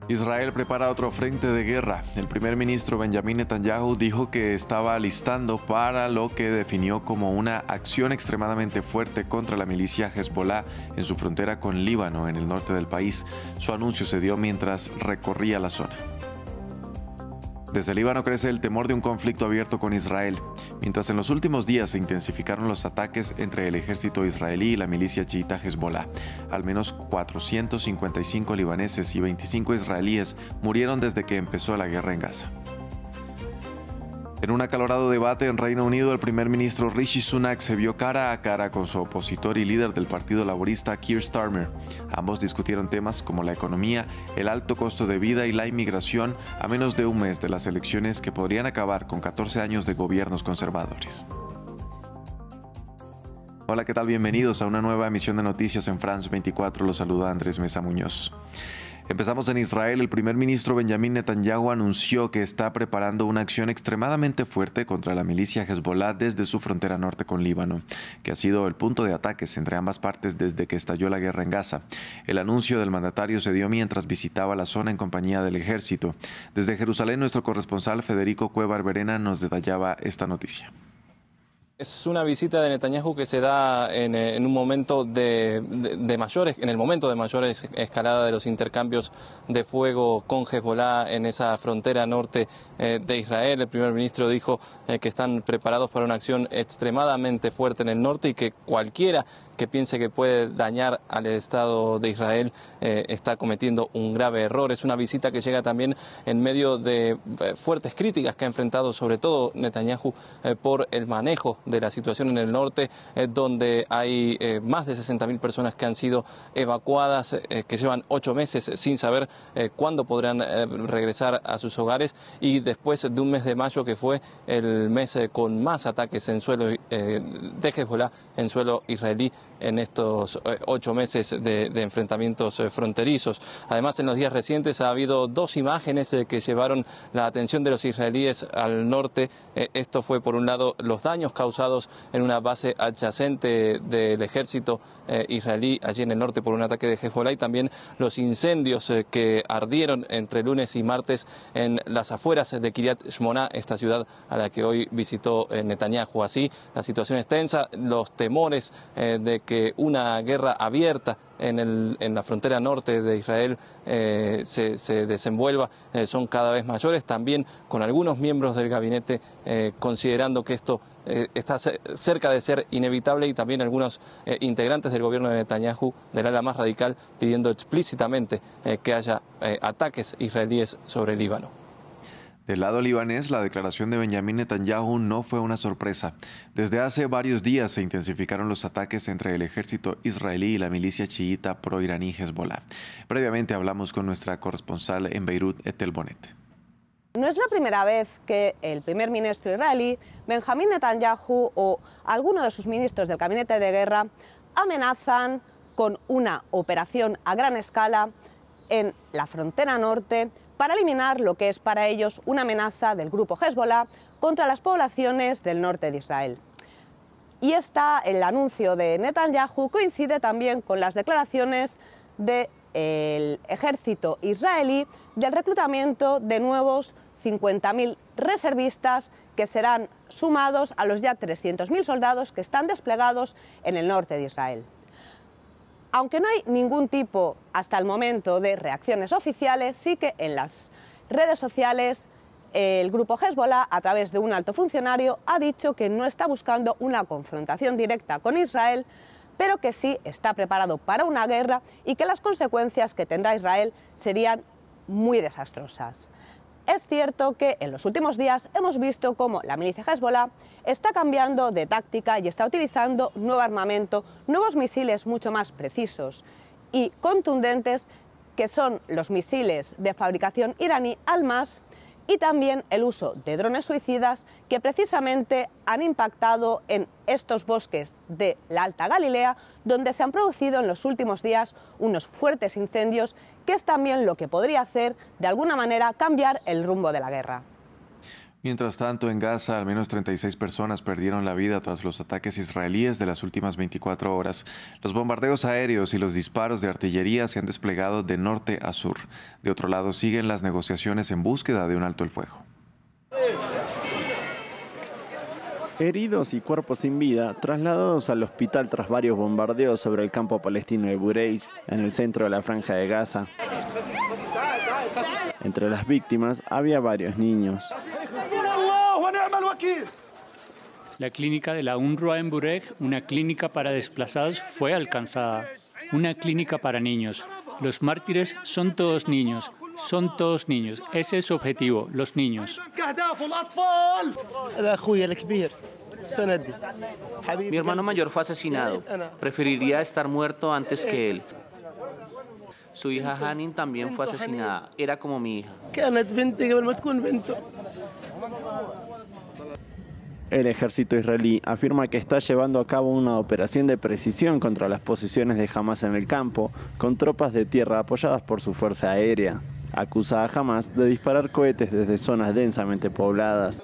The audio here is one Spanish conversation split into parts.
Israel prepara otro frente de guerra. El primer ministro Benjamin Netanyahu dijo que estaba alistando para lo que definió como una acción extremadamente fuerte contra la milicia Hezbollah en su frontera con Líbano, en el norte del país. Su anuncio se dio mientras recorría la zona. Desde Líbano crece el temor de un conflicto abierto con Israel, mientras en los últimos días se intensificaron los ataques entre el ejército israelí y la milicia chiita Hezbollah. Al menos 455 libaneses y 25 israelíes murieron desde que empezó la guerra en Gaza. En un acalorado debate en Reino Unido, el primer ministro Rishi Sunak se vio cara a cara con su opositor y líder del Partido Laborista, Keir Starmer. Ambos discutieron temas como la economía, el alto costo de vida y la inmigración a menos de un mes de las elecciones que podrían acabar con 14 años de gobiernos conservadores. Hola, ¿qué tal? Bienvenidos a una nueva emisión de Noticias en France 24. Los saluda Andrés Mesa Muñoz. Empezamos en Israel. El primer ministro Benjamin Netanyahu anunció que está preparando una acción extremadamente fuerte contra la milicia Hezbollah desde su frontera norte con Líbano, que ha sido el punto de ataques entre ambas partes desde que estalló la guerra en Gaza. El anuncio del mandatario se dio mientras visitaba la zona en compañía del ejército. Desde Jerusalén, nuestro corresponsal Federico Cuellar Verena nos detallaba esta noticia. Es una visita de Netanyahu que se da en un momento en el momento de mayores escalada de los intercambios de fuego con Hezbollah en esa frontera norte de Israel. El primer ministro dijo que están preparados para una acción extremadamente fuerte en el norte y que cualquiera que piense que puede dañar al Estado de Israel está cometiendo un grave error. Es una visita que llega también en medio de fuertes críticas que ha enfrentado sobre todo Netanyahu por el manejo de la situación en el norte, donde hay más de 60.000 personas que han sido evacuadas, que llevan 8 meses sin saber cuándo podrán regresar a sus hogares, y después de un mes de mayo que fue el mes con más ataques en suelo de Hezbollah en suelo israelí en estos 8 meses de enfrentamientos fronterizos. Además, en los días recientes ha habido 2 imágenes que llevaron la atención de los israelíes al norte. Esto fue, por un lado, los daños causados en una base adyacente del ejército israelí allí en el norte por un ataque de Hezbollah, y también los incendios que ardieron entre lunes y martes en las afueras de Kiryat Shmona, esta ciudad a la que hoy visitó Netanyahu. Así, la situación es tensa, los temores de que una guerra abierta en la frontera norte de Israel se desenvuelva son cada vez mayores, también con algunos miembros del gabinete considerando que esto está cerca de ser inevitable, y también algunos integrantes del gobierno de Netanyahu, del ala más radical, pidiendo explícitamente que haya ataques israelíes sobre el Líbano. Del lado libanés, la declaración de Benjamin Netanyahu no fue una sorpresa. Desde hace varios días se intensificaron los ataques entre el ejército israelí y la milicia chiita pro-iraní Hezbollah. Previamente hablamos con nuestra corresponsal en Beirut, Ethel Bonet. No es la primera vez que el primer ministro israelí, Benjamin Netanyahu, o alguno de sus ministros del gabinete de guerra amenazan con una operación a gran escala en la frontera norte para eliminar lo que es para ellos una amenaza del grupo Hezbollah contra las poblaciones del norte de Israel. Y el anuncio de Netanyahu coincide también con las declaraciones del ejército israelí del reclutamiento de nuevos 50.000 reservistas que serán sumados a los ya 300.000 soldados que están desplegados en el norte de Israel. Aunque no hay ningún tipo, hasta el momento, de reacciones oficiales, sí que en las redes sociales el grupo Hezbollah, a través de un alto funcionario, ha dicho que no está buscando una confrontación directa con Israel, pero que sí está preparado para una guerra y que las consecuencias que tendrá Israel serían muy desastrosas. Es cierto que en los últimos días hemos visto cómo la milicia Hezbollah está cambiando de táctica y está utilizando nuevo armamento, nuevos misiles mucho más precisos y contundentes, que son los misiles de fabricación iraní Al-Mas, y también el uso de drones suicidas que precisamente han impactado en estos bosques de la Alta Galilea, donde se han producido en los últimos días unos fuertes incendios, que es también lo que podría hacer, de alguna manera, cambiar el rumbo de la guerra. Mientras tanto, en Gaza, al menos 36 personas perdieron la vida tras los ataques israelíes de las últimas 24 horas. Los bombardeos aéreos y los disparos de artillería se han desplegado de norte a sur. De otro lado, siguen las negociaciones en búsqueda de un alto el fuego. Heridos y cuerpos sin vida trasladados al hospital tras varios bombardeos sobre el campo palestino de Bureij, en el centro de la Franja de Gaza. Entre las víctimas había varios niños. La clínica de la UNRWA en Bureij, una clínica para desplazados, fue alcanzada. Una clínica para niños. Los mártires son todos niños. Son todos niños. Ese es su objetivo, los niños. Mi hermano mayor fue asesinado. Preferiría estar muerto antes que él. Su hija Hanin también fue asesinada. Era como mi hija. El ejército israelí afirma que está llevando a cabo una operación de precisión contra las posiciones de Hamás en el campo, con tropas de tierra apoyadas por su fuerza aérea. Acusa a Hamás de disparar cohetes desde zonas densamente pobladas.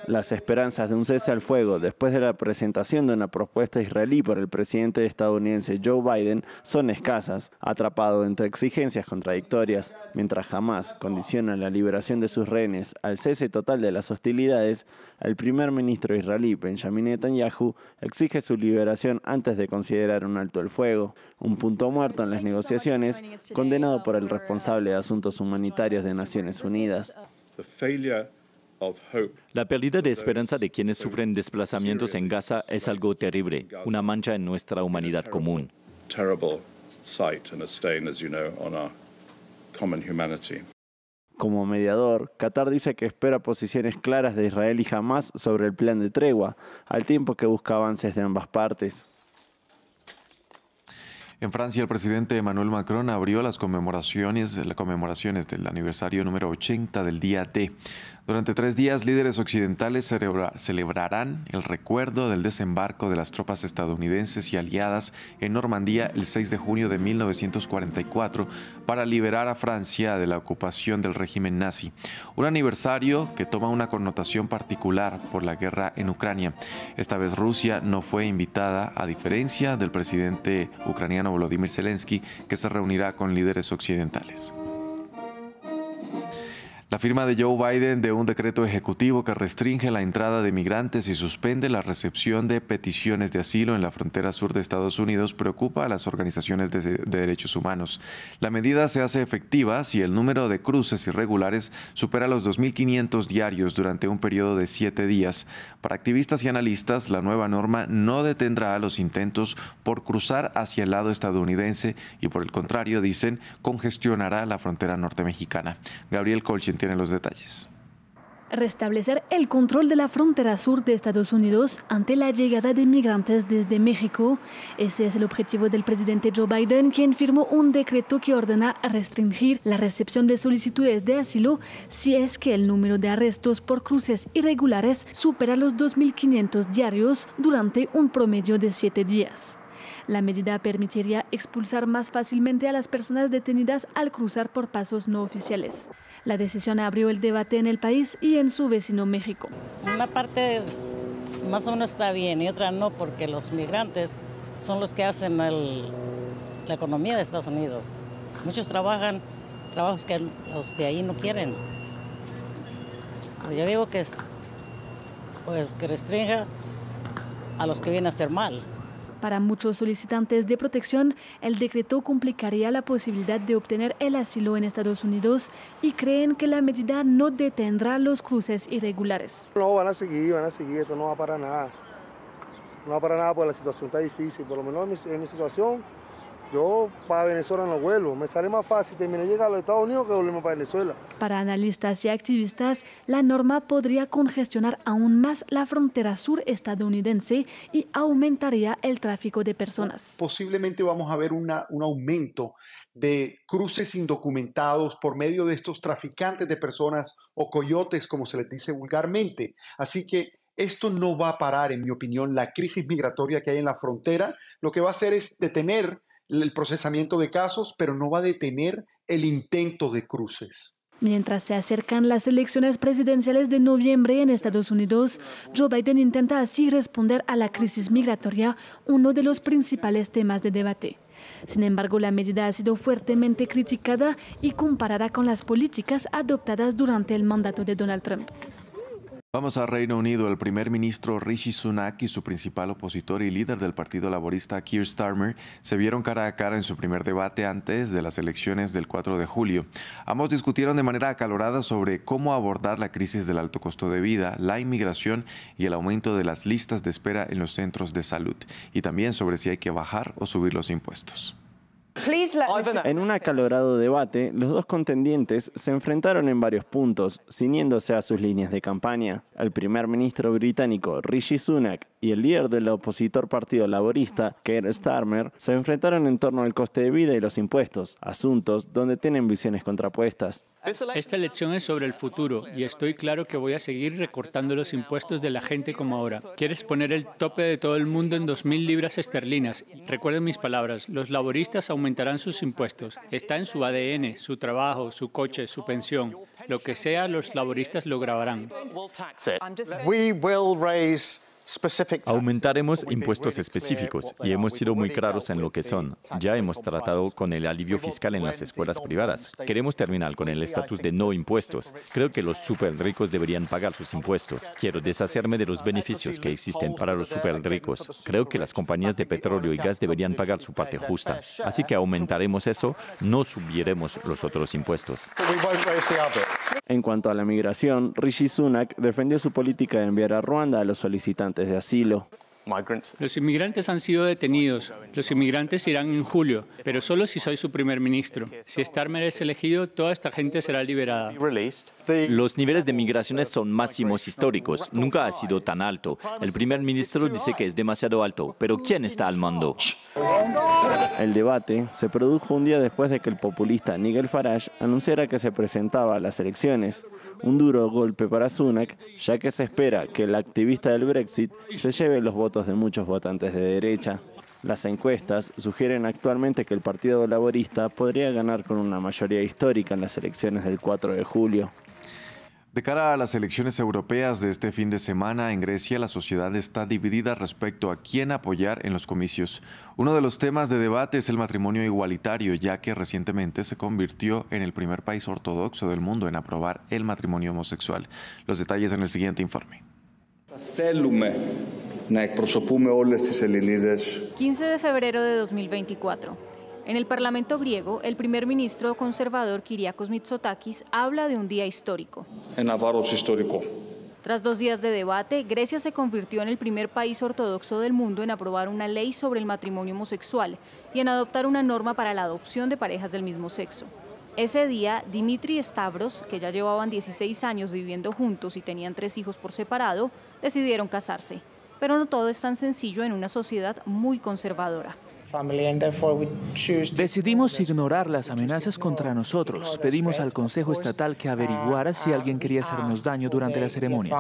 Las esperanzas de un cese al fuego después de la presentación de una propuesta israelí por el presidente estadounidense Joe Biden son escasas, atrapado entre exigencias contradictorias. Mientras Hamás condiciona la liberación de sus rehenes al cese total de las hostilidades, el primer ministro israelí Benjamin Netanyahu exige su liberación antes de considerar un alto el fuego, un punto muerto en las negociaciones, condenado por el responsable de asuntos humanitarios de Naciones Unidas. La pérdida de esperanza de quienes sufren desplazamientos en Gaza es algo terrible, una mancha en nuestra humanidad común. Como mediador, Qatar dice que espera posiciones claras de Israel y Hamás sobre el plan de tregua, al tiempo que busca avances de ambas partes. En Francia, el presidente Emmanuel Macron abrió las conmemoraciones del aniversario número 80 del Día D. Durante 3 días, líderes occidentales celebrarán el recuerdo del desembarco de las tropas estadounidenses y aliadas en Normandía el 6 de junio de 1944 para liberar a Francia de la ocupación del régimen nazi. Un aniversario que toma una connotación particular por la guerra en Ucrania. Esta vez Rusia no fue invitada, a diferencia del presidente ucraniano Volodymyr Zelensky, que se reunirá con líderes occidentales. La firma de Joe Biden de un decreto ejecutivo que restringe la entrada de migrantes y suspende la recepción de peticiones de asilo en la frontera sur de Estados Unidos preocupa a las organizaciones de derechos humanos. La medida se hace efectiva si el número de cruces irregulares supera los 2.500 diarios durante un periodo de 7 días. Para activistas y analistas, la nueva norma no detendrá los intentos por cruzar hacia el lado estadounidense y, por el contrario, dicen, congestionará la frontera norte mexicana. Gabriel Colchin tiene los detalles. Restablecer el control de la frontera sur de Estados Unidos ante la llegada de migrantes desde México. Ese es el objetivo del presidente Joe Biden, quien firmó un decreto que ordena restringir la recepción de solicitudes de asilo si es que el número de arrestos por cruces irregulares supera los 2.500 diarios durante un promedio de 7 días. La medida permitiría expulsar más fácilmente a las personas detenidas al cruzar por pasos no oficiales. La decisión abrió el debate en el país y en su vecino México. Una parte más o menos está bien y otra no, porque los migrantes son los que hacen la economía de Estados Unidos. Muchos trabajan trabajos que los de ahí no quieren. Yo digo que restrinja a los que vienen a hacer mal. Para muchos solicitantes de protección, el decreto complicaría la posibilidad de obtener el asilo en Estados Unidos y creen que la medida no detendrá los cruces irregulares. No, van a seguir, esto no va para nada. No va para nada porque la situación está difícil, por lo menos en mi situación. Yo para Venezuela no vuelvo, me sale más fácil terminar de llegar a los Estados Unidos que volverme para Venezuela. Para analistas y activistas, la norma podría congestionar aún más la frontera sur estadounidense y aumentaría el tráfico de personas. Posiblemente vamos a ver un aumento de cruces indocumentados por medio de estos traficantes de personas o coyotes, como se les dice vulgarmente. Así que esto no va a parar, en mi opinión, la crisis migratoria que hay en la frontera. Lo que va a hacer es detener el procesamiento de casos, pero no va a detener el intento de cruces. Mientras se acercan las elecciones presidenciales de noviembre en Estados Unidos, Joe Biden intenta así responder a la crisis migratoria, uno de los principales temas de debate. Sin embargo, la medida ha sido fuertemente criticada y comparada con las políticas adoptadas durante el mandato de Donald Trump. Vamos a Reino Unido. El primer ministro Rishi Sunak y su principal opositor y líder del Partido Laborista Keir Starmer se vieron cara a cara en su primer debate antes de las elecciones del 4 de julio. Ambos discutieron de manera acalorada sobre cómo abordar la crisis del alto costo de vida, la inmigración y el aumento de las listas de espera en los centros de salud, y también sobre si hay que bajar o subir los impuestos. En un acalorado debate, los dos contendientes se enfrentaron en varios puntos, ciñéndose a sus líneas de campaña. El primer ministro británico Rishi Sunak y el líder del opositor Partido Laborista, Keir Starmer, se enfrentaron en torno al coste de vida y los impuestos, asuntos donde tienen visiones contrapuestas. Esta elección es sobre el futuro y estoy claro que voy a seguir recortando los impuestos de la gente como ahora. Quieres poner el tope de todo el mundo en 2.000 libras esterlinas. Recuerden mis palabras, los laboristas aumentarán sus impuestos. Está en su ADN, su trabajo, su coche, su pensión. Lo que sea, los laboristas lo grabarán. Aumentaremos impuestos específicos y hemos sido muy claros en lo que son. Ya hemos tratado con el alivio fiscal en las escuelas privadas. Queremos terminar con el estatus de no impuestos. Creo que los superricos deberían pagar sus impuestos. Quiero deshacerme de los beneficios que existen para los superricos. Creo que las compañías de petróleo y gas deberían pagar su parte justa. Así que aumentaremos eso, no subiremos los otros impuestos. En cuanto a la migración, Rishi Sunak defendió su política de enviar a Ruanda a los solicitantes de asilo. Los inmigrantes han sido detenidos. Los inmigrantes irán en julio, pero solo si soy su primer ministro. Si Starmer es elegido, toda esta gente será liberada. Los niveles de migraciones son máximos históricos. Nunca ha sido tan alto. El primer ministro dice que es demasiado alto, pero ¿quién está al mando? El debate se produjo un día después de que el populista Nigel Farage anunciara que se presentaba a las elecciones. Un duro golpe para Sunak, ya que se espera que el activista del Brexit se lleve los votos de muchos votantes de derecha. Las encuestas sugieren actualmente que el Partido Laborista podría ganar con una mayoría histórica en las elecciones del 4 de julio. De cara a las elecciones europeas de este fin de semana en Grecia, la sociedad está dividida respecto a quién apoyar en los comicios. Uno de los temas de debate es el matrimonio igualitario, ya que recientemente se convirtió en el primer país ortodoxo del mundo en aprobar el matrimonio homosexual. Los detalles en el siguiente informe. 15 de febrero de 2024. En el Parlamento griego, el primer ministro conservador Kyriakos Mitsotakis habla de un día histórico. Tras 2 días de debate, Grecia se convirtió en el primer país ortodoxo del mundo en aprobar una ley sobre el matrimonio homosexual y en adoptar una norma para la adopción de parejas del mismo sexo. Ese día, Dimitri y Stavros, que ya llevaban 16 años viviendo juntos y tenían 3 hijos por separado, decidieron casarse. Pero no todo es tan sencillo en una sociedad muy conservadora. Decidimos ignorar las amenazas contra nosotros. Pedimos al Consejo Estatal que averiguara si alguien quería hacernos daño durante la ceremonia.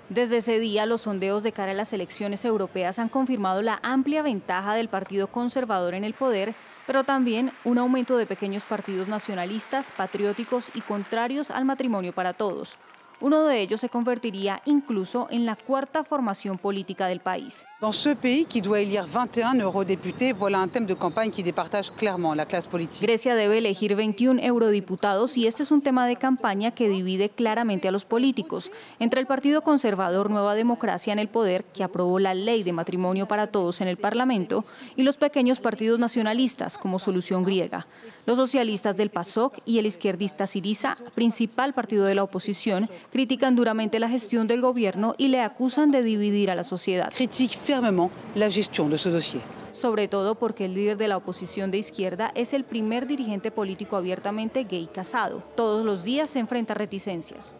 Desde ese día, los sondeos de cara a las elecciones europeas han confirmado la amplia ventaja del Partido Conservador en el poder, pero también un aumento de pequeños partidos nacionalistas, patrióticos y contrarios al matrimonio para todos. Uno de ellos se convertiría incluso en la 4ª formación política del país. Dans ce pays qui doit élire 21 eurodéputés, voilà un thème de campagne qui départage clairement la clase politique. Grecia debe elegir 21 eurodiputados y este es un tema de campaña que divide claramente a los políticos. Entre el Partido Conservador Nueva Democracia en el poder, que aprobó la ley de matrimonio para todos en el Parlamento, y los pequeños partidos nacionalistas como Solución Griega. Los socialistas del PASOK y el izquierdista Syriza, principal partido de la oposición, critican duramente la gestión del gobierno y le acusan de dividir a la sociedad. Critique fermement la gestion de ce dossier. Sobre todo porque el líder de la oposición de izquierda es el primer dirigente político abiertamente gay casado. Todos los días se enfrenta a reticencias.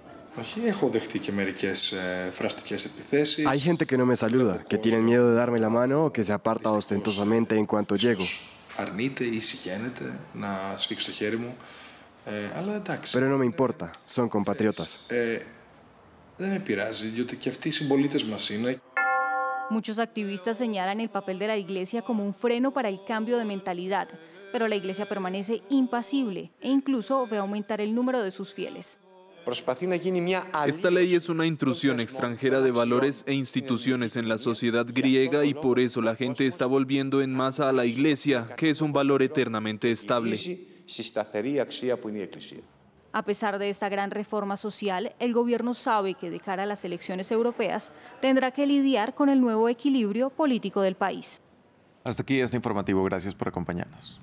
Hay gente que no me saluda, que tienen miedo de darme la mano o que se aparta ostentosamente en cuanto llego. Pero no me importa, son compatriotas. Muchos activistas señalan el papel de la Iglesia como un freno para el cambio de mentalidad. pero la Iglesia permanece impasible e incluso ve aumentar el número de sus fieles. Esta ley es una intrusión extranjera de valores e instituciones en la sociedad griega y por eso la gente está volviendo en masa a la Iglesia, que es un valor eternamente estable. A pesar de esta gran reforma social, el gobierno sabe que de cara a las elecciones europeas tendrá que lidiar con el nuevo equilibrio político del país. Hasta aquí este informativo. Gracias por acompañarnos.